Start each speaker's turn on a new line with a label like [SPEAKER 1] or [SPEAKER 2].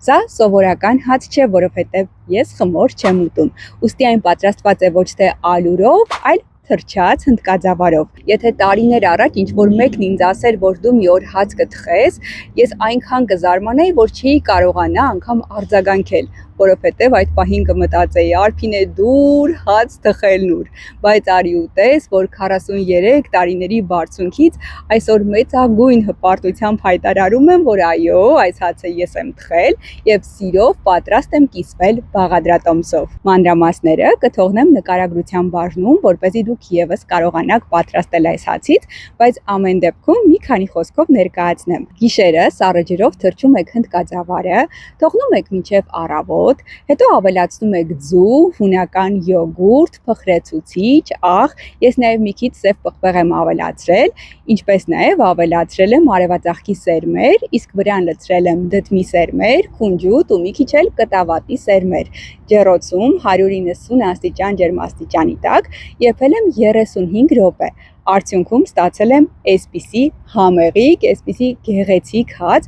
[SPEAKER 1] Սա սովորական հաց չէ, որովհետև ես խմոր չեմ ուտում։ Ուստի այն պատրաստված է ոչ թե ալուրով, այլ թրջած հնդկաձավարով։ Եթե տարիներ առաջ ինչ-որ մեկն ինձ ասեր, որ դու մի օր հաց կթխես, ես այնքան կզարմանայի, որ չի կարողանա անգամ արձագանքել, որովհետև այդ պահին կմտածեի, Արփինե, դուր հաց թխելն ուր, բայց արի ու տես, որ 43 տարիների բարձունքից այսօր մեծագույն հպարտությամբ հայտարարում եմ, որ այո, այս հացը ես եմ թխել եւ սիրով պատրաստ եմ կիսվել բաղադրատոմսով։ Մանրամասները կթողնեմ նկարագրության բաժնում, որպեսզի դուք եւս կարողանաք պատրաստել այս հացից, բայց ամեն դեպքում մի քանի խոսքով ներկայացնեմ։ Գիշերը սառը ջրով թրջում եք հնդկաձավարը, թողնում եք մինչև առավոտ, հետո ավելացնում եք ձու, հունական յոգուրտ, փխրեցուցիչ, աղ, ես նաև մի քիչ սև պղպեղ եմ ավելացրել, ինչպես նաև ավելացրել եմ արևածաղկի սերմեր, իսկ վրան լցրել եմ դդմի սերմեր, քունջուտ ու մի քիչ էլ կտավատի սերմեր։ Ջեռոցում 190 աստիճան ջերմաստիճանի տակ եփել եմ 35 րոպե։ Արդյունքում ստացել եմ այսպիսի համեղիկ, այսպիսի գեղեցիկ հաց,